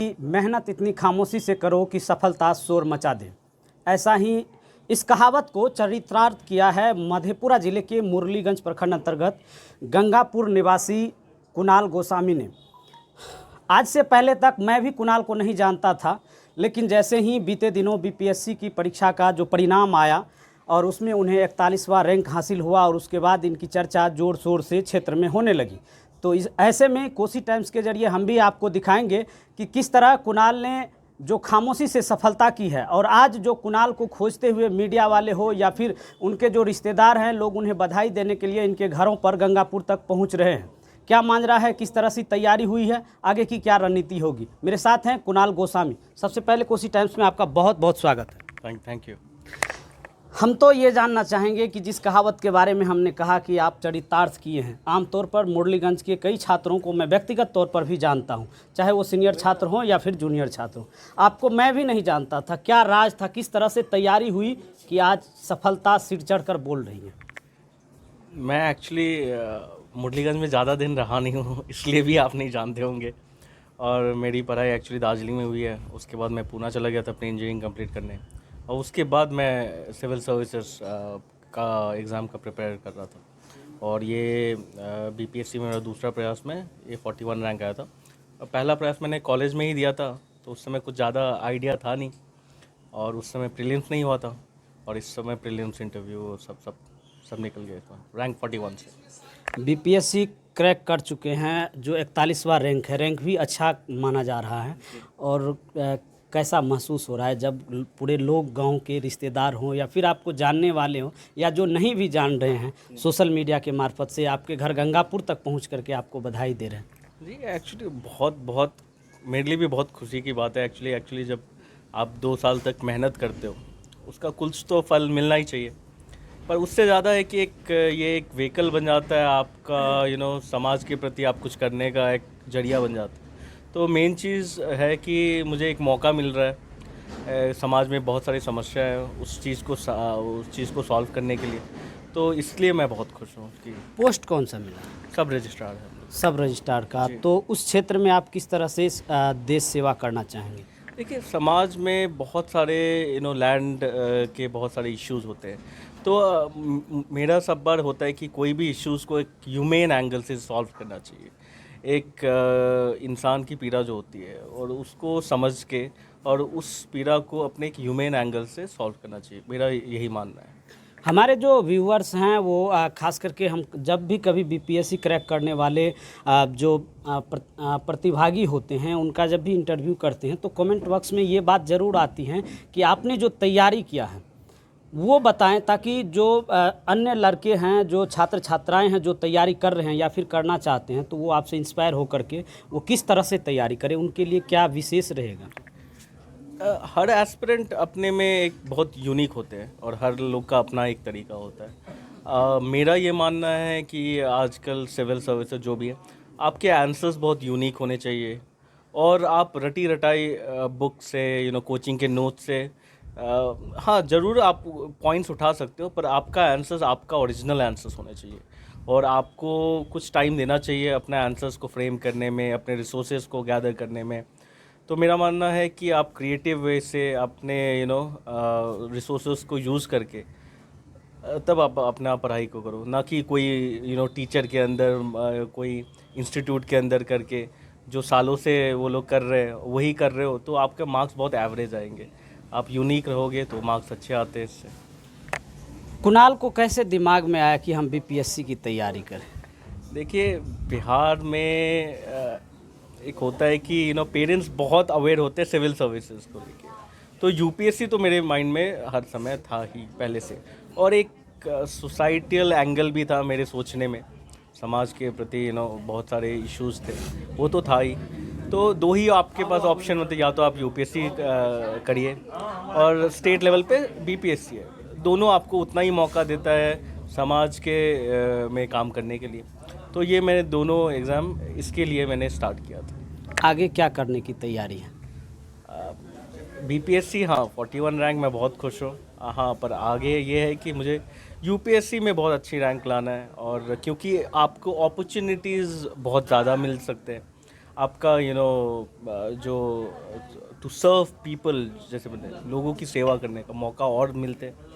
मेहनत इतनी खामोशी से करो कि सफलता शोर मचा दे। ऐसा ही इस कहावत को चरितार्थ किया है मधेपुरा जिले के मुरलीगंज प्रखंड अंतर्गत गंगापुर निवासी कुणाल गोस्वामी ने। आज से पहले तक मैं भी कुणाल को नहीं जानता था, लेकिन जैसे ही बीते दिनों बीपीएससी की परीक्षा का जो परिणाम आया और उसमें उन्हें 41वां रैंक हासिल हुआ और उसके बाद इनकी चर्चा ज़ोर शोर से क्षेत्र में होने लगी। तो इस ऐसे में कोसी टाइम्स के ज़रिए हम भी आपको दिखाएंगे कि किस तरह कुणाल ने जो खामोशी से सफलता की है और आज जो कुणाल को खोजते हुए मीडिया वाले हो या फिर उनके जो रिश्तेदार हैं, लोग उन्हें बधाई देने के लिए इनके घरों पर गंगापुर तक पहुंच रहे हैं। क्या मांजरा है, किस तरह से तैयारी हुई है, आगे की क्या रणनीति होगी। मेरे साथ हैं कुणाल गोस्वामी। सबसे पहले कोसी टाइम्स में आपका बहुत बहुत स्वागत है। Thank you. हम तो ये जानना चाहेंगे कि जिस कहावत के बारे में हमने कहा कि आप चरितार्थ किए हैं, आमतौर पर मुरलीगंज के कई छात्रों को मैं व्यक्तिगत तौर पर भी जानता हूं, चाहे वो सीनियर छात्र हों या फिर जूनियर छात्र हों। आपको मैं भी नहीं जानता था, क्या राज था, किस तरह से तैयारी हुई कि आज सफलता सिर चढ़ कर बोल रही है। मैं एक्चुअली मुरलीगंज में ज़्यादा दिन रहा नहीं हूँ, इसलिए भी आप नहीं जानते होंगे। और मेरी पढ़ाई एक्चुअली दार्जिलिंग में हुई है। उसके बाद मैं पूना चला गया था अपनी इंजीनियरिंग कंप्लीट करने, और उसके बाद मैं सिविल सर्विसेज का एग्ज़ाम का प्रिपेयर कर रहा था। और ये बीपीएससी में मेरा दूसरा प्रयास में ये 41 रैंक आया था। और पहला प्रयास मैंने कॉलेज में ही दिया था, तो उस समय कुछ ज़्यादा आइडिया था नहीं, और उस समय प्रीलिम्स नहीं हुआ था, और इस समय प्रीलिम्स इंटरव्यू सब निकल गए था रैंक 41 से। बीपीएससी क्रैक कर चुके हैं, जो 41वां रैंक है, रैंक भी अच्छा माना जा रहा है। और कैसा महसूस हो रहा है जब पूरे लोग, गांव के रिश्तेदार हों या फिर आपको जानने वाले हों या जो नहीं भी जान रहे हैं, सोशल मीडिया के मार्फत से आपके घर गंगापुर तक पहुंच करके आपको बधाई दे रहे हैं। जी, एक्चुअली बहुत मेरे लिए भी बहुत खुशी की बात है। एक्चुअली जब आप 2 साल तक मेहनत करते हो, उसका कुछ तो फल मिलना ही चाहिए। पर उससे ज़्यादा है कि ये एक व्हीकल बन जाता है आपका, समाज के प्रति आप कुछ करने का एक जरिया बन जाता है। तो मेन चीज़ है कि मुझे एक मौका मिल रहा है। समाज में बहुत सारी समस्या है, उस चीज़ को सॉल्व करने के लिए, तो इसलिए मैं बहुत खुश हूँ कि पोस्ट कौन सा मिला? सब रजिस्ट्रार है। सब रजिस्ट्रार का। तो उस क्षेत्र में आप किस तरह से देश सेवा करना चाहेंगे? देखिए, समाज में बहुत सारे लैंड के बहुत सारे इश्यूज़ होते हैं। तो मेरा सब बार होता है कि कोई भी इश्यूज़ को एक ह्यूमेन एंगल से सॉल्व करना चाहिए। एक इंसान की पीड़ा जो होती है, और उसको समझ के और उस पीड़ा को अपने एक ह्यूमेन एंगल से सॉल्व करना चाहिए। मेरा यही मानना है। हमारे जो व्यूअर्स हैं वो खास करके हम जब भी कभी बीपीएससी क्रैक करने वाले जो प्रतिभागी होते हैं, उनका जब भी इंटरव्यू करते हैं तो कमेंट बॉक्स में ये बात ज़रूर आती है कि आपने जो तैयारी किया है वो बताएं, ताकि जो अन्य लड़के हैं, जो छात्र छात्राएं हैं जो तैयारी कर रहे हैं या फिर करना चाहते हैं, तो वो आपसे इंस्पायर होकर के वो किस तरह से तैयारी करें, उनके लिए क्या विशेष रहेगा। हर एस्पिरेंट अपने में एक बहुत यूनिक होते हैं, और हर लोग का अपना एक तरीका होता है। मेरा ये मानना है कि आजकल सिविल सर्विसेज जो भी है, आपके आंसर्स बहुत यूनिक होने चाहिए। और आप रटी रटाई बुक से, कोचिंग के नोट से, हाँ ज़रूर आप पॉइंट्स उठा सकते हो, पर आपका आंसर्स आपका ओरिजिनल आंसर्स होने चाहिए। और आपको कुछ टाइम देना चाहिए अपने आंसर्स को फ्रेम करने में, अपने रिसोर्सेज को गैदर करने में। तो मेरा मानना है कि आप क्रिएटिव वे से अपने रिसोर्सेज को यूज़ करके तब आप अपना पढ़ाई को करो, ना कि कोई टीचर के अंदर, कोई इंस्टीट्यूट के अंदर करके जो सालों से वो लोग कर रहे हैं वही कर रहे हो, तो आपके मार्क्स बहुत एवरेज आएंगे। आप यूनिक रहोगे तो मार्क्स अच्छे आते हैं इससे। कुणाल को कैसे दिमाग में आया कि हम बीपीएससी की तैयारी करें? देखिए, बिहार में एक होता है कि पेरेंट्स बहुत अवेयर होते हैं सिविल सर्विसेज को लेके। तो यूपीएससी तो मेरे माइंड में हर समय था ही पहले से, और एक सोसाइटियल एंगल भी था मेरे सोचने में। समाज के प्रति बहुत सारे इश्यूज़ थे, वो तो था ही। तो दो ही आपके पास ऑप्शन होते, या तो आप यूपीएससी करिए और स्टेट लेवल पे बीपीएससी है। दोनों आपको उतना ही मौका देता है समाज के में काम करने के लिए। तो ये मैंने दोनों एग्ज़ाम इसके लिए मैंने स्टार्ट किया था। आगे क्या करने की तैयारी है? बीपीएससी, हाँ 41 रैंक मैं बहुत खुश हूँ। हाँ, पर आगे ये है कि मुझे यूपीएससी में बहुत अच्छी रैंक लाना है, और क्योंकि आपको अपॉर्चुनिटीज़ बहुत ज़्यादा मिल सकते हैं। आपका जो टू सर्व पीपल, जैसे बोलते लोगों की सेवा करने का मौका और मिलते हैं।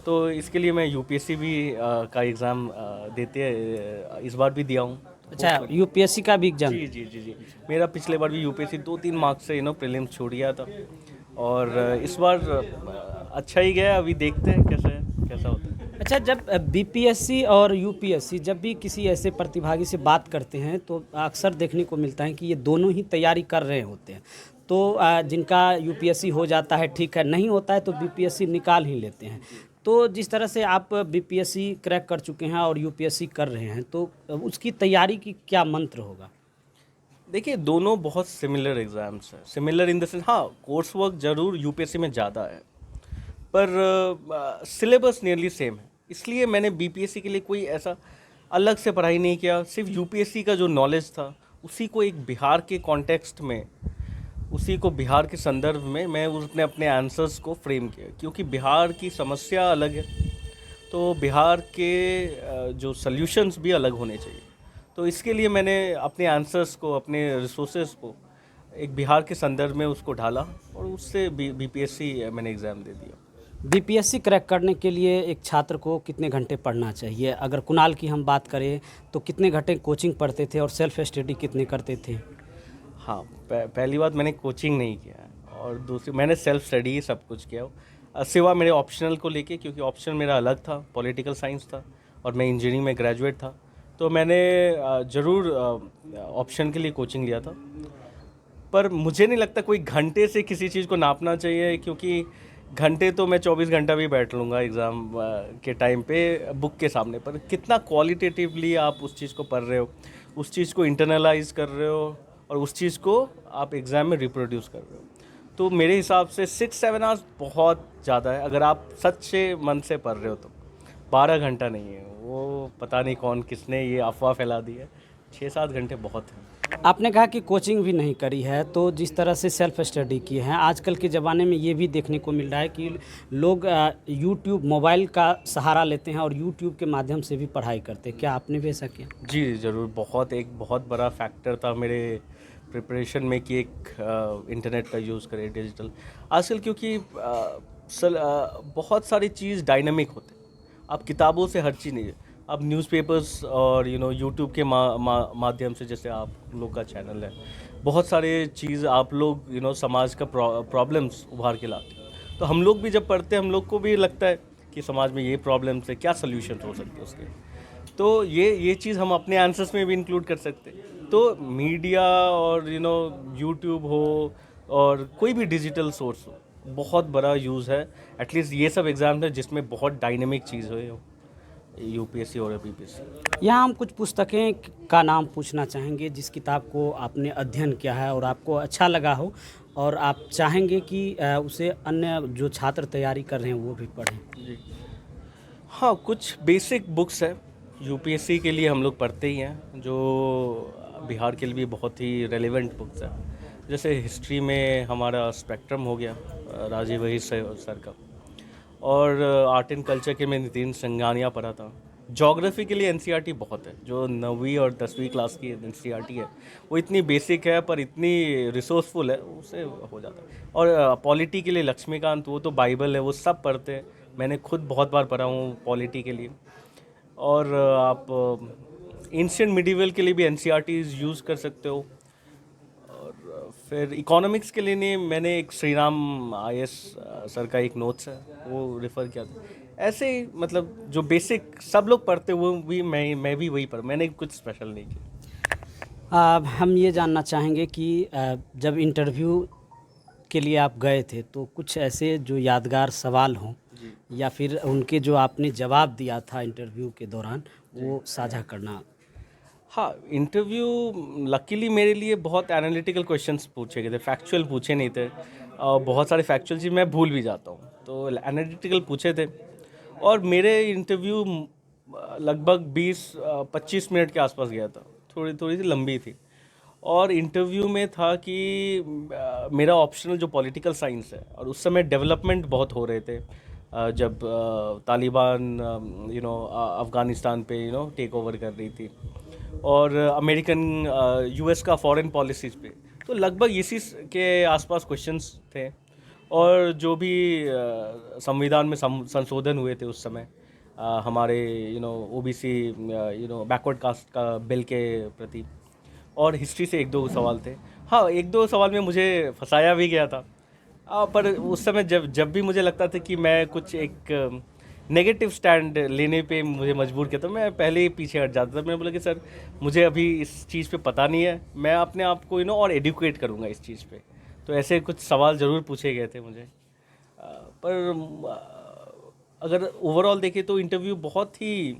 तो इसके लिए मैं यूपीएससी भी का एग्ज़ाम देते इस बार भी दिया हूँ। अच्छा, यूपीएससी का भी एग्जाम? जी जी जी जी, मेरा पिछले बार भी यूपीएससी 2-3 मार्क्स से प्रीलिम्स छूट गया था, और इस बार अच्छा ही गया। अभी देखते हैं कैसा होता है। अच्छा, जब बीपीएससी और यूपीएससी जब भी किसी ऐसे प्रतिभागी से बात करते हैं तो अक्सर देखने को मिलता है कि ये दोनों ही तैयारी कर रहे होते हैं। तो जिनका यूपीएससी हो जाता है ठीक है, नहीं होता है तो बीपीएससी निकाल ही लेते हैं। तो जिस तरह से आप बीपीएससी क्रैक कर चुके हैं और यूपीएससी कर रहे हैं, तो उसकी तैयारी की क्या मंत्र होगा? देखिए, दोनों बहुत सिमिलर एग्ज़ाम्स हैं। सिमिलर इन द सेंस, हाँ, कोर्स वर्क ज़रूर यूपीएससी में ज़्यादा है, पर सिलेबस नियरली सेम है। इसलिए मैंने बीपीएससी के लिए कोई ऐसा अलग से पढ़ाई नहीं किया। सिर्फ यूपीएससी का जो नॉलेज था उसी को एक बिहार के कॉन्टेक्स्ट में, उसी को बिहार के संदर्भ में मैं उसने अपने आंसर्स को फ्रेम किया, क्योंकि बिहार की समस्या अलग है, तो बिहार के जो सल्यूशंस भी अलग होने चाहिए। तो इसके लिए मैंने अपने आंसर्स को, अपने रिसोर्सेज को एक बिहार के संदर्भ में उसको ढाला, और उससे बीपीएससी मैंने एग्ज़ाम दे दिया। बीपीएससी क्रैक करने के लिए एक छात्र को कितने घंटे पढ़ना चाहिए? अगर कुणाल की हम बात करें तो कितने घंटे कोचिंग पढ़ते थे और सेल्फ स्टडी कितने करते थे? हाँ, पहली बात, मैंने कोचिंग नहीं किया है, और दूसरी मैंने सेल्फ स्टडी ही सब कुछ किया। सिवा मेरे ऑप्शनल को लेके, क्योंकि ऑप्शनल मेरा अलग था, पॉलिटिकल साइंस था, और मैं इंजीनियरिंग में ग्रेजुएट था, तो मैंने ज़रूर ऑप्शन के लिए कोचिंग लिया था। पर मुझे नहीं लगता कोई घंटे से किसी चीज़ को नापना चाहिए, क्योंकि घंटे तो मैं 24 घंटा भी बैठ लूँगा एग्ज़ाम के टाइम पे बुक के सामने, पर कितना क्वालिटेटिवली आप उस चीज़ को पढ़ रहे हो, उस चीज़ को इंटरनलाइज कर रहे हो, और उस चीज़ को आप एग्ज़ाम में रिप्रोड्यूस कर रहे हो। तो मेरे हिसाब से 6-7 आवर्स बहुत ज़्यादा है, अगर आप सच्चे मन से पढ़ रहे हो तो। 12 घंटा नहीं है वो, पता नहीं कौन किसने ये अफवाह फैला दी है। 6-7 घंटे बहुत हैं। आपने कहा कि कोचिंग भी नहीं करी है, तो जिस तरह से सेल्फ स्टडी की है, आजकल के ज़माने में ये भी देखने को मिल रहा है कि लोग यूट्यूब, मोबाइल का सहारा लेते हैं और यूट्यूब के माध्यम से भी पढ़ाई करते हैं। क्या आपने भी ऐसा किया? जी ज़रूर, एक बहुत बड़ा फैक्टर था मेरे प्रिपरेशन में कि एक इंटरनेट का यूज़ करें, डिजिटल आजकल, क्योंकि बहुत सारी चीज़ डायनामिक होते हैं। आप किताबों से हर चीज़ नहीं, अब न्यूज़पेपर्स और यूट्यूब के माध्यम से, जैसे आप लोग का चैनल है, बहुत सारे चीज़ आप लोग समाज का प्रॉब्लम्स उभार के लाते हैं। तो हम लोग भी जब पढ़ते हैं, हम लोग को भी लगता है कि समाज में ये प्रॉब्लम्स है, क्या सल्यूशन हो सकते हैं उसके। तो ये चीज़ हम अपने आंसर्स में भी इंक्लूड कर सकते हैं। तो मीडिया और यूट्यूब हो और कोई भी डिजिटल सोर्स हो, बहुत बड़ा यूज़ है। एटलीस्ट ये सब एग्ज़ाम है जिसमें बहुत डायनेमिक चीज़ हो, यूपीएससी और बीपीएससी। यहाँ हम कुछ पुस्तकें का नाम पूछना चाहेंगे जिस किताब को आपने अध्ययन किया है और आपको अच्छा लगा हो, और आप चाहेंगे कि उसे अन्य जो छात्र तैयारी कर रहे हैं वो भी पढ़ें। जी हाँ, कुछ बेसिक बुक्स है यूपीएससी के लिए हम लोग पढ़ते ही हैं, जो बिहार के लिए भी बहुत ही रेलेवेंट बुक्स है। जैसे हिस्ट्री में हमारा स्पेक्ट्रम हो गया, राजीव वही सर का, और आर्ट एंड कल्चर के में नितिन संगानिया पढ़ा था। ज्योग्राफी के लिए एनसीईआरटी बहुत है, जो 9वीं और 10वीं क्लास की एनसीईआरटी है वो इतनी बेसिक है पर इतनी रिसोर्सफुल है, उससे हो जाता है। और पॉलिटी के लिए लक्ष्मीकांत, वो तो बाइबल है, वो सब पढ़ते हैं। मैंने खुद बहुत बार पढ़ा हूँ पॉलिटी के लिए। और आप एंशिएंट मिडिवल के लिए भी एनसीईआरटीज यूज़ कर सकते हो। और फिर इकोनॉमिक्स के लिए नहीं, मैंने एक श्रीराम आईएएस सर का एक नोट्स है वो रेफ़र किया था। ऐसे ही मतलब जो बेसिक सब लोग पढ़ते वो भी मैं भी वही पढ़, मैंने कुछ स्पेशल नहीं किया। हम ये जानना चाहेंगे कि जब इंटरव्यू के लिए आप गए थे तो कुछ ऐसे जो यादगार सवाल हों या फिर उनके जो आपने जवाब दिया था इंटरव्यू के दौरान, वो साझा करना। हाँ, इंटरव्यू लकीली मेरे लिए बहुत एनालिटिकल क्वेश्चंस पूछे गए थे, फैक्चुअल पूछे नहीं थे। और बहुत सारे फैक्चुअल चीज़ मैं भूल भी जाता हूँ, तो एनालिटिकल पूछे थे। और मेरे इंटरव्यू लगभग 20-25 मिनट के आसपास गया था, थोड़ी सी लंबी थी। और इंटरव्यू में था कि मेरा ऑप्शनल जो पॉलिटिकल साइंस है, और उस समय डेवलपमेंट बहुत हो रहे थे, जब तालिबान अफ़गानिस्तान पे टेक ओवर कर रही थी। और अमेरिकन यूएस का फॉरेन पॉलिसीज़ पे, तो लगभग इसी के आसपास क्वेश्चंस थे। और जो भी संविधान में संशोधन हुए थे उस समय हमारे ओबीसी बैकवर्ड कास्ट का बिल के प्रति, और हिस्ट्री से एक दो सवाल थे। हाँ, एक दो सवाल में मुझे फंसाया भी गया था। पर उस समय जब भी मुझे लगता था कि मैं कुछ एक नेगेटिव स्टैंड लेने पे मुझे मजबूर किया, तो मैं पहले ही पीछे हट जाता था। मैंने बोला कि सर मुझे अभी इस चीज़ पे पता नहीं है, मैं अपने आप को और एडुकेट करूँगा इस चीज़ पे। तो ऐसे कुछ सवाल ज़रूर पूछे गए थे मुझे। अगर ओवरऑल देखें तो इंटरव्यू बहुत ही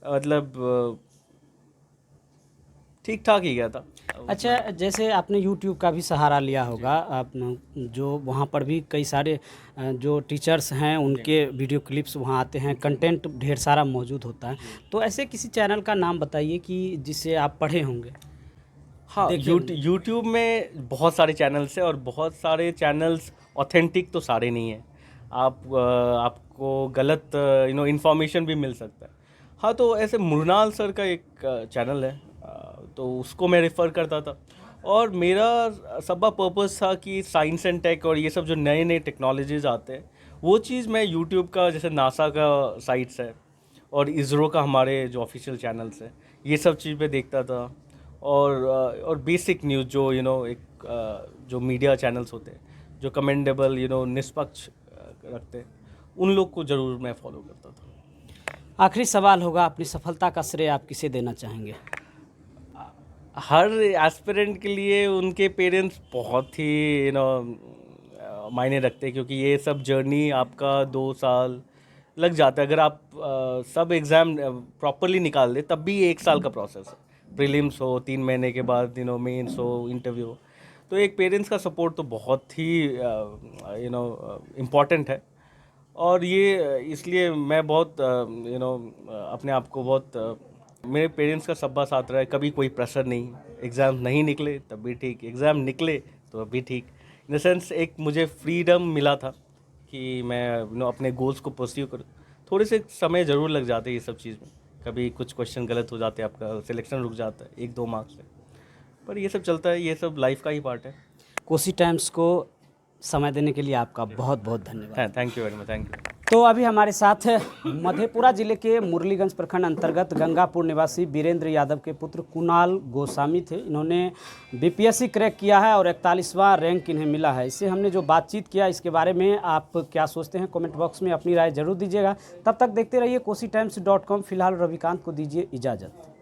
मतलब ठीक ठाक ही गया था। अच्छा, जैसे आपने YouTube का भी सहारा लिया होगा, आप जो वहाँ पर भी कई सारे जो टीचर्स हैं उनके वीडियो क्लिप्स वहाँ आते हैं, कंटेंट ढेर सारा मौजूद होता है। तो ऐसे किसी चैनल का नाम बताइए कि जिसे आप पढ़े होंगे। हाँ, यूट्यूब में बहुत सारे चैनल्स हैं और बहुत सारे चैनल्स ऑथेंटिक तो सारे नहीं हैं। आपको गलत इन्फॉर्मेशन भी मिल सकता है। हाँ, तो ऐसे मुरनाल सर का एक चैनल है, तो उसको मैं रेफ़र करता था। और मेरा सबका पर्पस था कि साइंस एंड टेक और ये सब जो नए नए टेक्नोलॉजीज़ आते हैं वो चीज़ मैं यूट्यूब का, जैसे नासा का साइट्स है और इसरो का हमारे जो ऑफिशियल चैनल्स हैं, ये सब चीज़ पे देखता था। और बेसिक न्यूज़ जो जो मीडिया चैनल्स होते हैं जो कमेंडेबल निष्पक्ष रखते हैं, उन लोग को ज़रूर मैं फॉलो करता था। आखिरी सवाल होगा, अपनी सफलता का श्रेय आप किसे देना चाहेंगे? हर एस्पिरेंट के लिए उनके पेरेंट्स बहुत ही मायने रखते हैं, क्योंकि ये सब जर्नी आपका 2 साल लग जाता है। अगर आप सब एग्ज़ाम प्रॉपरली निकाल दे तब भी 1 साल का प्रोसेस है। प्रीलिम्स हो 3 महीने के बाद, मेंस हो, इंटरव्यू हो, तो एक पेरेंट्स का सपोर्ट तो बहुत ही इम्पॉर्टेंट है। और ये इसलिए मैं बहुत अपने आप को बहुत मेरे पेरेंट्स का सबका साथ रहा है। कभी कोई प्रेशर नहीं, एग्ज़ाम नहीं निकले तब भी ठीक, एग्ज़ाम निकले तो अब भी ठीक। इन द सेंस एक मुझे फ्रीडम मिला था कि मैं अपने गोल्स को परस्यू करूँ। थोड़े से समय ज़रूर लग जाते हैं ये सब चीज़ में, कभी कुछ क्वेश्चन गलत हो जाते हैं, आपका सिलेक्शन रुक जाता है 1-2 मार्क्स से, पर ये सब चलता है, ये सब लाइफ का ही पार्ट है। कोसी टाइम्स को समय देने के लिए आपका बहुत बहुत धन्यवाद। Thank you very much, thank you. तो अभी हमारे साथ मधेपुरा जिले के मुरलीगंज प्रखंड अंतर्गत गंगापुर निवासी वीरेंद्र यादव के पुत्र कुणाल गोस्वामी थे। इन्होंने बीपीएससी क्रैक किया है और 41वां रैंक इन्हें मिला है। इससे हमने जो बातचीत किया, इसके बारे में आप क्या सोचते हैं कमेंट बॉक्स में अपनी राय जरूर दीजिएगा। तब तक देखते रहिए KosiTimes.com। फिलहाल रविकांत को दीजिए इजाज़त।